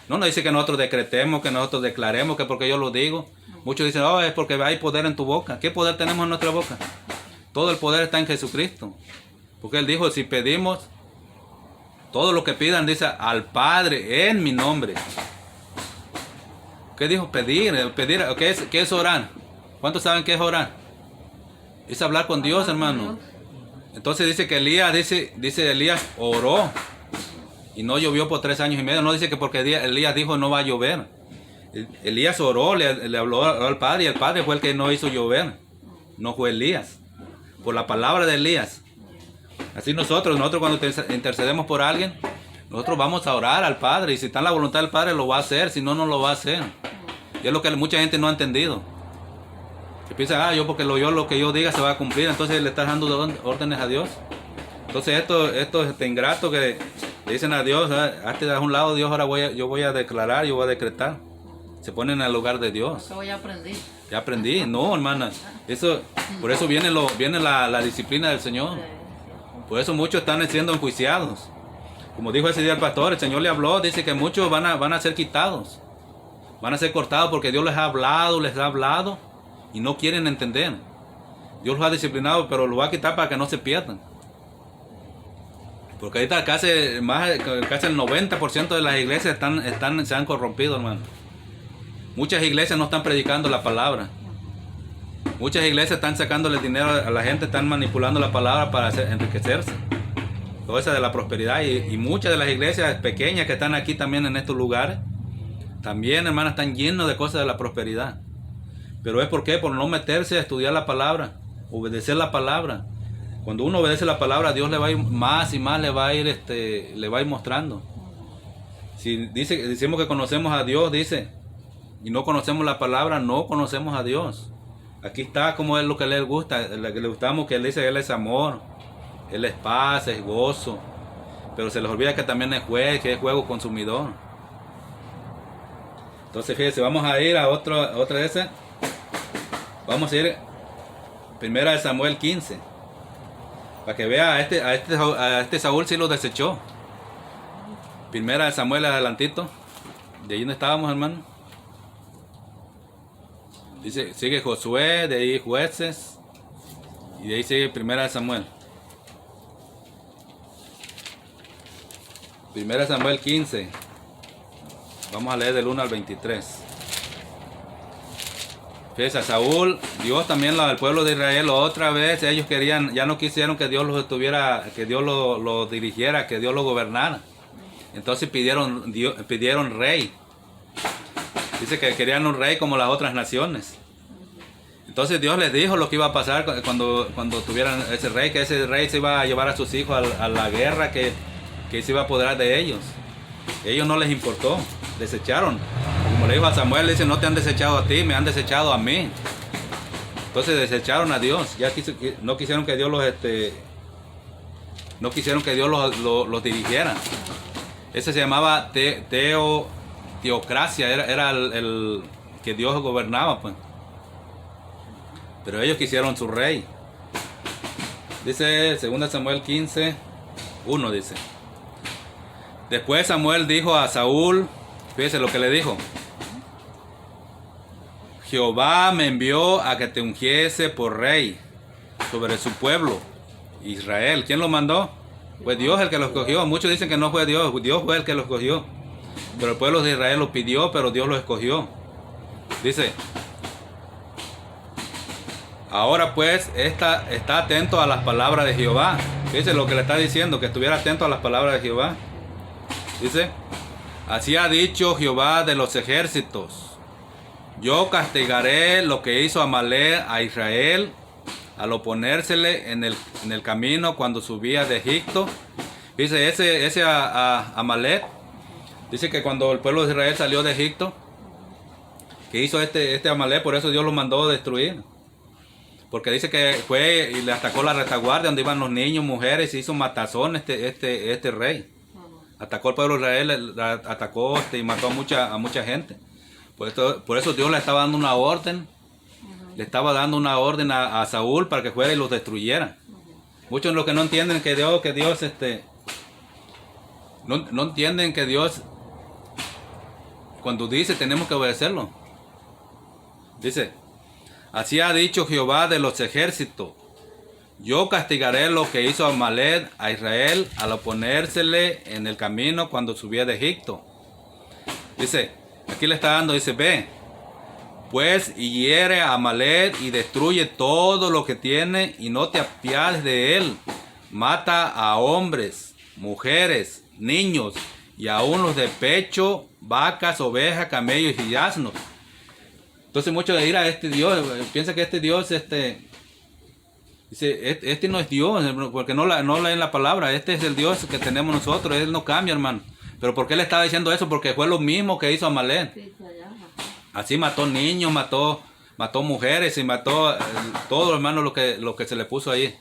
No nos dice que nosotros decretemos, que nosotros declaremos, que porque yo lo digo. Muchos dicen, es porque hay poder en tu boca. ¿Qué poder tenemos en nuestra boca? Todo el poder está en Jesucristo. Porque Él dijo, si pedimos, todo lo que pidan, dice, al Padre en mi nombre. ¿Qué dijo? Pedir. ¿Qué es orar? ¿Cuántos saben qué es orar? Es hablar con Dios, hermano. Entonces dice que Elías, dice Elías oró y no llovió por 3 años y medio. No dice que porque Elías dijo no va a llover. Elías oró, le habló al Padre, y el Padre fue el que no hizo llover. No fue Elías. Por la palabra de Elías. Así nosotros cuando intercedemos por alguien, nosotros vamos a orar al Padre, y si está en la voluntad del Padre lo va a hacer, si no, no lo va a hacer. Y es lo que mucha gente no ha entendido. Que piensa, lo que yo diga se va a cumplir, entonces le estás dando órdenes a Dios. Entonces esto es ingrato que le dicen a Dios, hazte a un lado, Dios, ahora yo voy a declarar, yo voy a decretar. Se ponen en el lugar de Dios.
Eso ya aprendí.
Ya aprendí, no, hermana. Por eso viene la disciplina del Señor. Por eso muchos están siendo enjuiciados. Como dijo ese día el pastor, el Señor le habló, dice que muchos van a ser quitados. Van a ser cortados porque Dios les ha hablado y no quieren entender. Dios los ha disciplinado, pero los va a quitar para que no se pierdan. Porque ahorita casi el 90% de las iglesias se han corrompido, hermano. Muchas iglesias no están predicando la palabra. Muchas iglesias están sacándole dinero a la gente, están manipulando la palabra para enriquecerse. Todo eso de la prosperidad. Y muchas de las iglesias pequeñas que están aquí también en estos lugares también, hermana, están llenos de cosas de la prosperidad. Pero es por qué, por no meterse a estudiar la palabra, obedecer la palabra. Cuando uno obedece la palabra, Dios le va a ir más y más, le va a ir mostrando. Si decimos que conocemos a Dios, dice, y no conocemos la palabra, no conocemos a Dios. Aquí está como es lo que le gusta, lo que le gustamos, que Él dice, Él es amor, Él es paz, es gozo. Pero se les olvida que también es juez, que es juego consumidor. Entonces fíjense, vamos a ir a otra de esas. Vamos a ir primera de Samuel 15. Para que vea, a este Saúl sí lo desechó. Primera de Samuel adelantito. De ahí donde estábamos, hermano. Dice, sigue Josué, de ahí Jueces. Y de ahí sigue Primera de Samuel. Primera de Samuel 15. Vamos a leer del 1 al 23. Fíjense, a Saúl, Dios también, al pueblo de Israel, otra vez ellos querían, ya no quisieron que Dios los estuviera, que Dios lo dirigiera, que Dios lo gobernara. Entonces pidieron rey. Dice que querían un rey como las otras naciones. Entonces Dios les dijo lo que iba a pasar cuando tuvieran ese rey, que ese rey se iba a llevar a sus hijos a la guerra, que se iba a apoderar de ellos. Ellos no les importó, desecharon. Como le dijo a Samuel, le dice, no te han desechado a ti, me han desechado a mí. Entonces desecharon a Dios, no quisieron que Dios los dirigiera. Ese se llamaba teocracia, era el que Dios gobernaba, pues. Pero ellos quisieron su rey. Dice 2 Samuel 15, 1 dice. Después Samuel dijo a Saúl, fíjese lo que le dijo. Jehová me envió a que te ungiese por rey sobre su pueblo, Israel. ¿Quién lo mandó? Pues Dios el que lo escogió. Muchos dicen que no fue Dios, Dios fue el que lo escogió. Pero el pueblo de Israel lo pidió, pero Dios lo escogió. Dice, ahora pues está atento a las palabras de Jehová. Dice lo que le está diciendo, que estuviera atento a las palabras de Jehová. Dice, así ha dicho Jehová de los ejércitos. Yo castigaré lo que hizo Amalek a Israel al oponérsele en el camino cuando subía de Egipto. Dice, ese Amalek, dice que cuando el pueblo de Israel salió de Egipto, que hizo este Amalek, por eso Dios lo mandó a destruir. Porque dice que fue y le atacó la retaguardia donde iban los niños, mujeres, y hizo matazón este rey. Atacó al pueblo de Israel, atacó y mató a mucha gente. Por eso Dios le estaba dando una orden. Le estaba dando una orden a Saúl para que fuera y los destruyera. Muchos de los que no entienden que Dios no entienden que Dios, cuando dice, tenemos que obedecerlo. Dice, así ha dicho Jehová de los ejércitos. Yo castigaré lo que hizo Amalek a Israel al oponérsele en el camino cuando subía de Egipto. Dice, aquí le está dando, dice, ve, pues y hiere a Amalek y destruye todo lo que tiene y no te apiades de él. Mata a hombres, mujeres, niños y aún los de pecho, vacas, ovejas, camellos y asnos. Entonces muchos de ir a este Dios, piensa que este Dios, dice, este no es Dios, porque no leen la palabra. Este es el Dios que tenemos nosotros, Él no cambia, hermano. Pero ¿por qué le estaba diciendo eso? Porque fue lo mismo que hizo Amalek. Así mató niños, mató mujeres y mató todo, hermano, lo que se le puso ahí.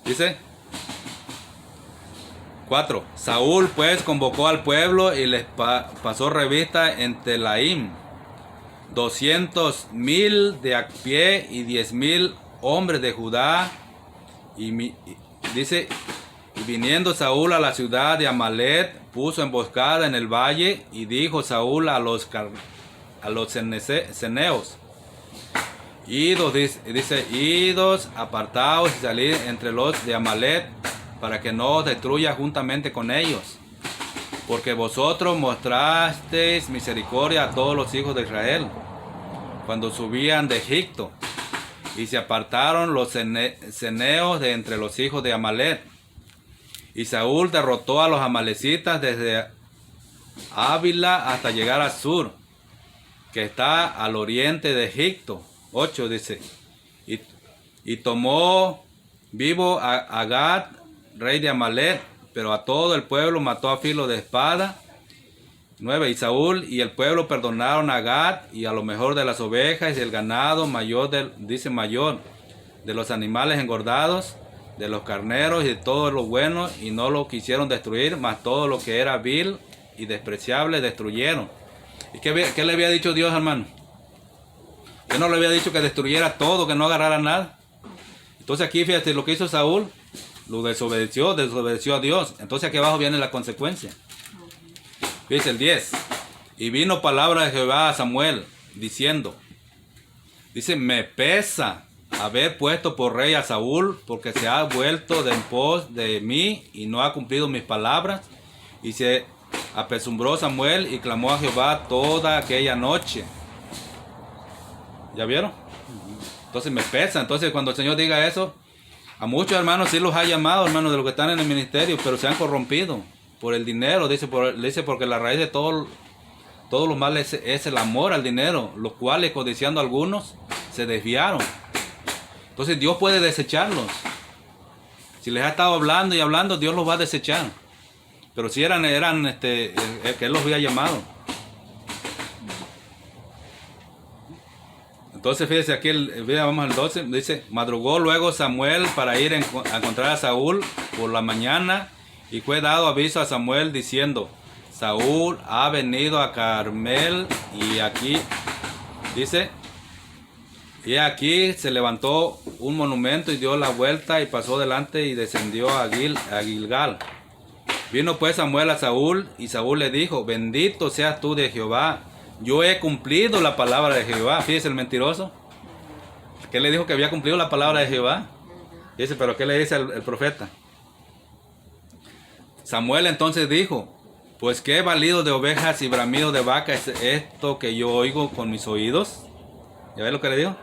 Dice 4. Saúl pues convocó al pueblo y les pasó revista en Telaim. 200,000 de a pie y 10,000 hombres de Judá. Dice, y viniendo Saúl a la ciudad de Amalek, puso emboscada en el valle, y dijo Saúl a los ceneos, idos, apartaos y salid entre los de Amalek, para que no os destruya juntamente con ellos, porque vosotros mostrasteis misericordia a todos los hijos de Israel, cuando subían de Egipto, y se apartaron los ceneos de entre los hijos de Amalek. Y Saúl derrotó a los amalecitas desde Ávila hasta llegar a Sur, que está al oriente de Egipto. 8 dice. Y tomó vivo a Agag, rey de Amalek, pero a todo el pueblo mató a filo de espada. 9. Y Saúl y el pueblo perdonaron a Agag y a lo mejor de las ovejas y el ganado mayor de los animales engordados, de los carneros y de todo lo bueno, y no lo quisieron destruir, mas todo lo que era vil y despreciable destruyeron. ¿Y qué le había dicho Dios, hermano? ¿Qué no le había dicho que destruyera todo, que no agarrara nada? Entonces aquí fíjate lo que hizo Saúl, lo desobedeció a Dios. Entonces aquí abajo viene la consecuencia. Dice el 10. Y vino palabra de Jehová a Samuel, diciendo, dice, me pesa haber puesto por rey a Saúl, porque se ha vuelto de en pos de mí y no ha cumplido mis palabras. Y se apesumbró Samuel y clamó a Jehová toda aquella noche. ¿Ya vieron? Entonces me pesa. Entonces cuando el Señor diga eso, a muchos hermanos sí los ha llamado, hermanos, de los que están en el ministerio, pero se han corrompido por el dinero. Dice porque la raíz de todos los males es el amor al dinero, los cuales, codiciando algunos, se desviaron. Entonces Dios puede desecharlos. Si les ha estado hablando y hablando, Dios los va a desechar. Pero si eran que Él los había llamado. Entonces fíjese aquí, vamos al 12, dice, madrugó luego Samuel para ir a encontrar a Saúl por la mañana, y fue dado aviso a Samuel diciendo, Saúl ha venido a Carmel, y aquí, dice, y aquí se levantó un monumento y dio la vuelta y pasó delante y descendió a Gilgal. Vino pues Samuel a Saúl, y Saúl le dijo, bendito seas tú de Jehová, yo he cumplido la palabra de Jehová. Fíjese el mentiroso, que le dijo que había cumplido la palabra de Jehová. Dice, pero ¿qué le dice el profeta? Samuel entonces dijo, pues qué valido de ovejas y bramido de vaca es esto que yo oigo con mis oídos. ¿Ya ves lo que le dijo?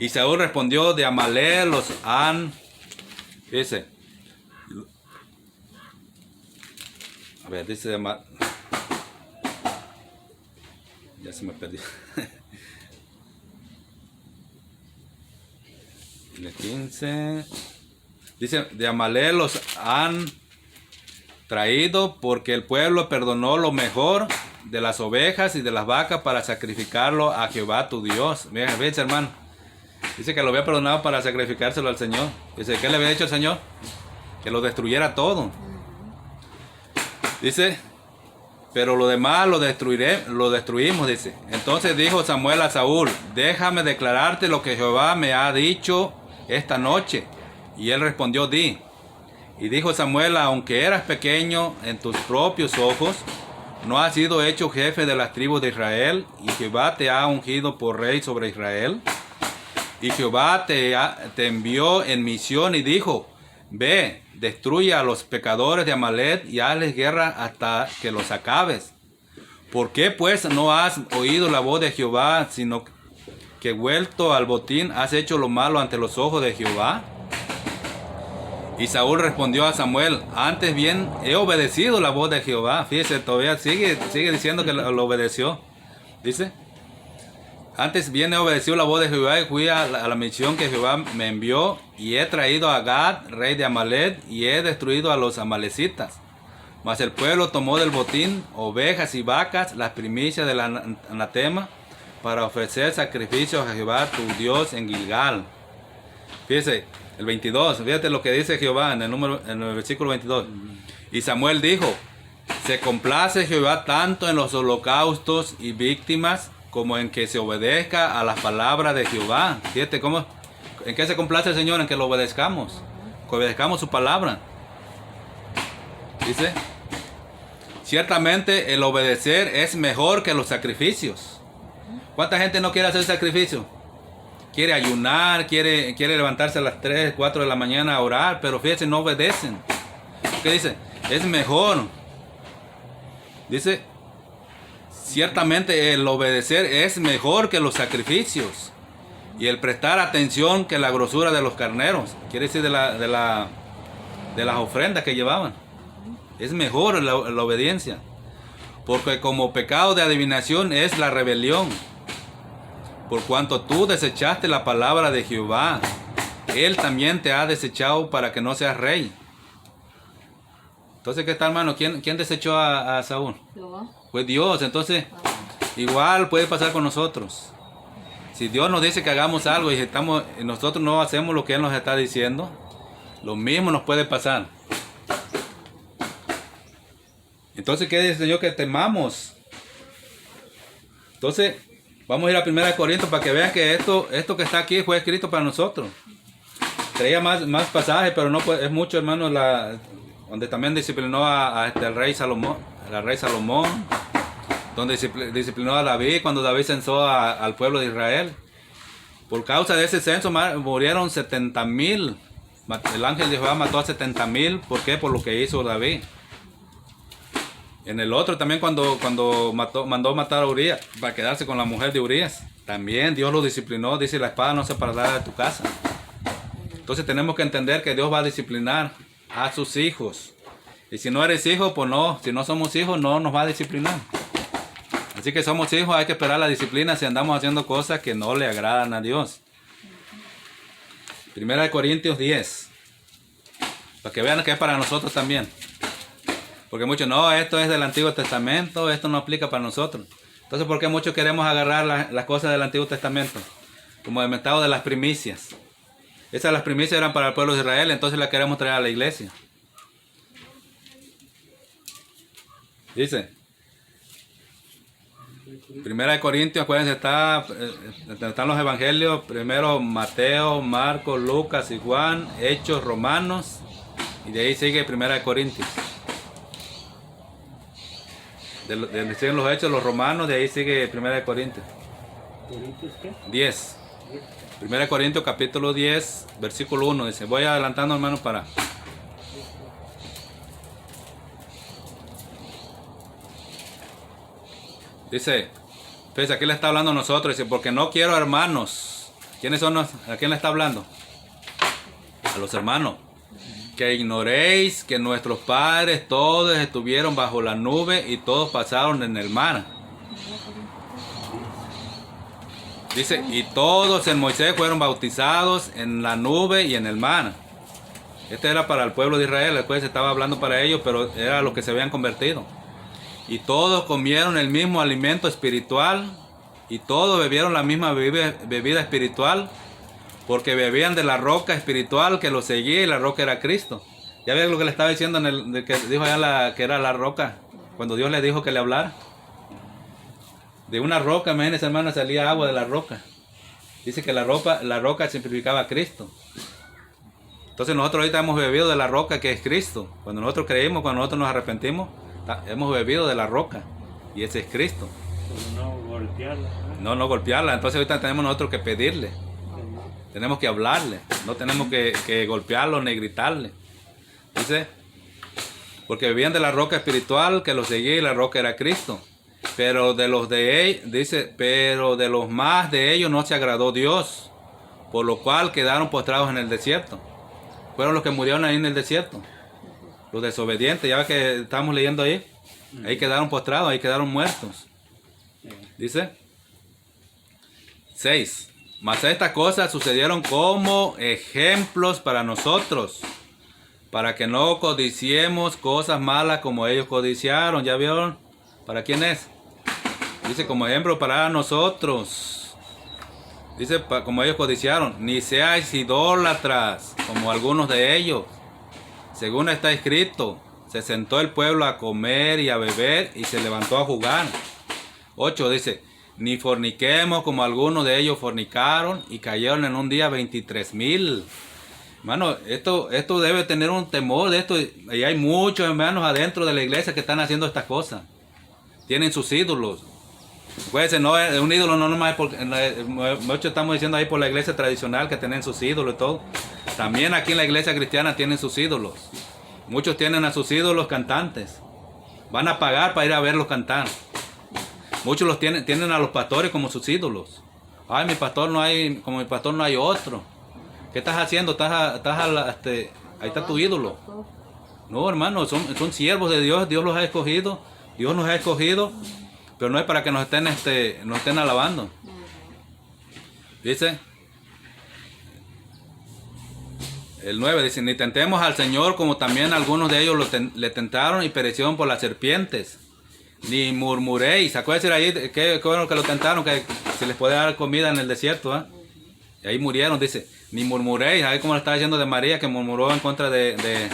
Y Saúl respondió, de Amalek los han, dice, a ver, dice de Amalek. Ya se me perdió. El 15. Dice, de Amalek los han traído porque el pueblo perdonó lo mejor de las ovejas y de las vacas para sacrificarlo a Jehová tu Dios. Mira, fíjense, hermano. Dice que lo había perdonado para sacrificárselo al Señor. Dice, ¿qué le había dicho al Señor? Que lo destruyera todo. Dice, pero lo demás lo destruimos, dice. Entonces dijo Samuel a Saúl, déjame declararte lo que Jehová me ha dicho esta noche. Y él respondió, di. Y dijo Samuel, aunque eras pequeño en tus propios ojos, no has sido hecho jefe de las tribus de Israel, y Jehová te ha ungido por rey sobre Israel. Y Jehová te envió en misión y dijo, ve, destruye a los pecadores de Amalek y hazles guerra hasta que los acabes. ¿Por qué pues no has oído la voz de Jehová, sino que vuelto al botín has hecho lo malo ante los ojos de Jehová? Y Saúl respondió a Samuel, antes bien he obedecido la voz de Jehová. Fíjese, todavía sigue diciendo que lo obedeció. Dice, antes bien he obedecido la voz de Jehová y fui a la misión que Jehová me envió, y he traído a Agag, rey de Amalek, y he destruido a los amalecitas. Mas el pueblo tomó del botín ovejas y vacas, las primicias del anatema, para ofrecer sacrificios a Jehová tu Dios en Gilgal. Fíjese, el 22, fíjate lo que dice Jehová en el versículo 22. Y Samuel dijo, se complace Jehová tanto en los holocaustos y víctimas, como en que se obedezca a las palabras de Jehová. Fíjate cómo, en qué se complace el Señor, en que lo obedezcamos, que obedezcamos su palabra. Dice, ciertamente el obedecer es mejor que los sacrificios. ¿Cuánta gente no quiere hacer sacrificio? Quiere ayunar, quiere levantarse a las 3, 4 de la mañana a orar, pero fíjense, no obedecen. ¿Qué dice? Es mejor. Dice, ciertamente el obedecer es mejor que los sacrificios, y el prestar atención que la grosura de los carneros. Quiere decir de las ofrendas que llevaban. Es mejor la obediencia. Porque como pecado de adivinación es la rebelión. Por cuanto tú desechaste la palabra de Jehová, Él también te ha desechado para que no seas rey. Entonces, ¿qué tal, hermano? ¿Quién desechó a Saúl?
Jehová.
Pues Dios. Entonces, igual puede pasar con nosotros. Si Dios nos dice que hagamos algo y nosotros no hacemos lo que Él nos está diciendo, lo mismo nos puede pasar. Entonces, ¿qué dice el Señor? Que temamos. Entonces, vamos a ir a 1 Corintios para que vean que esto que está aquí fue escrito para nosotros. Traía más pasajes, pero no es mucho, hermano, donde también disciplinó al rey Salomón, donde disciplinó a David, cuando David censó al pueblo de Israel. Por causa de ese censo murieron 70,000. El ángel de Jehová mató a 70,000. ¿Por qué? Por lo que hizo David. En el otro también cuando mandó matar a Urías para quedarse con la mujer de Urías, también Dios lo disciplinó. Dice, la espada no se apartará de tu casa. Entonces tenemos que entender que Dios va a disciplinar a sus hijos. Y si no eres hijo, pues no. Si no somos hijos, no nos va a disciplinar. Así que somos hijos, hay que esperar la disciplina si andamos haciendo cosas que no le agradan a Dios. 1 Corintios 10. Para que vean que es para nosotros también. Porque muchos, no, esto es del Antiguo Testamento, esto no aplica para nosotros. Entonces, ¿por qué muchos queremos agarrar las cosas del Antiguo Testamento? Como el metado de las primicias. Las primicias eran para el pueblo de Israel, entonces las queremos traer a la iglesia. Dice, 1 Corintios, acuérdense, están los evangelios, primero Mateo, Marcos, Lucas y Juan, Hechos, Romanos, y de ahí sigue 1 Corintios. Siguen los Hechos, los Romanos, de ahí sigue 1 Corintios.
¿Corintios qué?
10. 1 Corintios capítulo 10, versículo 1, dice, voy adelantando, hermano, para... Dice, pues aquí le está hablando a nosotros, dice, porque no quiero hermanos. ¿Quiénes son ¿A quién le está hablando? A los hermanos. Que ignoréis que nuestros padres todos estuvieron bajo la nube y todos pasaron en el mar. Dice, y todos en Moisés fueron bautizados en la nube y en el mar. Este era para el pueblo de Israel, después se estaba hablando para ellos, pero era lo que se habían convertido. Y todos comieron el mismo alimento espiritual y todos bebieron la misma bebida espiritual, porque bebían de la roca espiritual que los seguía y la roca era Cristo. ¿Ya ves lo que le estaba diciendo que dijo allá que era la roca? Cuando Dios le dijo que le hablara. De una roca, imagínense, hermano, salía agua de la roca. Dice que la roca significaba a Cristo. Entonces nosotros ahorita hemos bebido de la roca que es Cristo. Cuando nosotros creímos, cuando nosotros nos arrepentimos, hemos bebido de la roca. Y ese es Cristo.
Pero no golpearla.
No golpearla. Entonces ahorita tenemos nosotros que pedirle. Tenemos que hablarle. No tenemos que golpearlo ni gritarle. Dice, porque bebían de la roca espiritual que los seguía y la roca era Cristo. Pero de los más de ellos no se agradó Dios, por lo cual quedaron postrados en el desierto. Fueron los que murieron ahí en el desierto, los desobedientes. Ya ves que estamos leyendo ahí quedaron postrados, ahí quedaron muertos. Dice 6. Mas estas cosas sucedieron como ejemplos para nosotros, para que no codiciemos cosas malas como ellos codiciaron. ¿Ya vieron? ¿Para quién es? Dice, como ejemplo para nosotros. Dice, como ellos codiciaron. Ni seáis idólatras, como algunos de ellos. Según está escrito, se sentó el pueblo a comer y a beber y se levantó a jugar. 8 dice, ni forniquemos como algunos de ellos fornicaron y cayeron en un día 23,000. Hermano, esto debe tener un temor de esto. Y hay muchos hermanos adentro de la iglesia que están haciendo estas cosas. Tienen sus ídolos. Puede ser, no, un ídolo no nomás porque muchos estamos diciendo ahí por la iglesia tradicional que tienen sus ídolos y todo. También aquí en la iglesia cristiana tienen sus ídolos. Muchos tienen a sus ídolos cantantes. Van a pagar para ir a verlos cantar. Muchos los tienen a los pastores como sus ídolos. Ay, como mi pastor no hay otro. ¿Qué estás haciendo? Ahí está tu ídolo. No, hermano, son siervos de Dios. Dios los ha escogido. Dios nos ha escogido, pero no es para que nos estén alabando. Dice, el 9 dice, ni tentemos al Señor como también algunos de ellos le tentaron y perecieron por las serpientes. Ni murmuréis. ¿Se acuerdan de decir ahí que bueno que lo tentaron, que se les podía dar comida en el desierto? ¿Eh? Y ahí murieron, dice, ni murmuréis. Ahí como lo estaba diciendo de María, que murmuró en contra de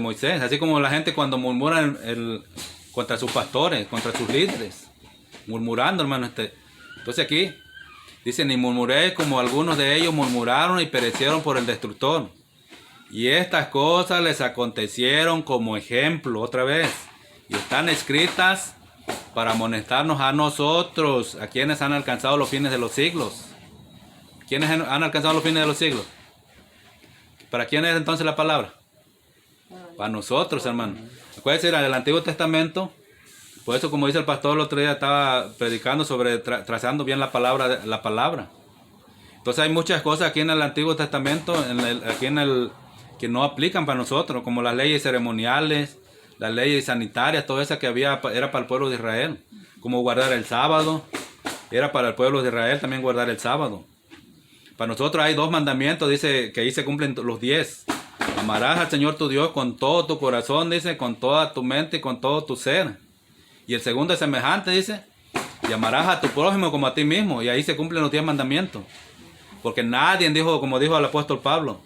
Moisés. Así como la gente cuando murmura contra sus pastores, contra sus líderes. Murmurando, hermano. Entonces aquí dice, ni murmuréis como algunos de ellos murmuraron y perecieron por el destructor. Y estas cosas les acontecieron como ejemplo, otra vez. Y están escritas para amonestarnos a nosotros, a quienes han alcanzado los fines de los siglos. ¿Quiénes han alcanzado los fines de los siglos? ¿Para quién es entonces la palabra? Para nosotros, hermano. Acuérdense, en el Antiguo Testamento, por eso como dice el pastor el otro día, estaba predicando sobre trazando bien la palabra. Entonces hay muchas cosas aquí en el Antiguo Testamento, que no aplican para nosotros, como las leyes ceremoniales, las leyes sanitarias, todo eso que había era para el pueblo de Israel. Como guardar el sábado, era para el pueblo de Israel también guardar el sábado. Para nosotros hay 2 mandamientos, dice que ahí se cumplen los 10. Amarás al Señor tu Dios con todo tu corazón, dice, con toda tu mente y con todo tu ser. Y el segundo es semejante, dice, y amarás a tu prójimo como a ti mismo. Y ahí se cumplen los 10 mandamientos. Porque nadie dijo, como dijo el apóstol Pablo,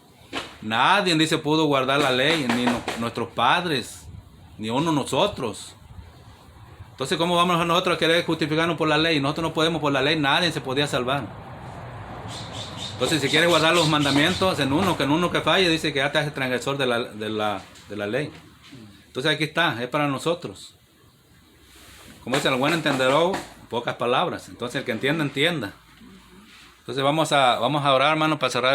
nadie, dice, pudo guardar la ley, ni nuestros padres, ni uno nosotros. Entonces, ¿cómo vamos nosotros a querer justificarnos por la ley? Nosotros no podemos por la ley, nadie se podía salvar. Entonces, si quieres guardar los mandamientos, en uno que falle, dice que ya te hace transgresor de la ley. Entonces, aquí está, es para nosotros. Como dice el buen entendedor, pocas palabras. Entonces, el que entienda, entienda. Entonces, vamos a orar, hermano, para cerrar este.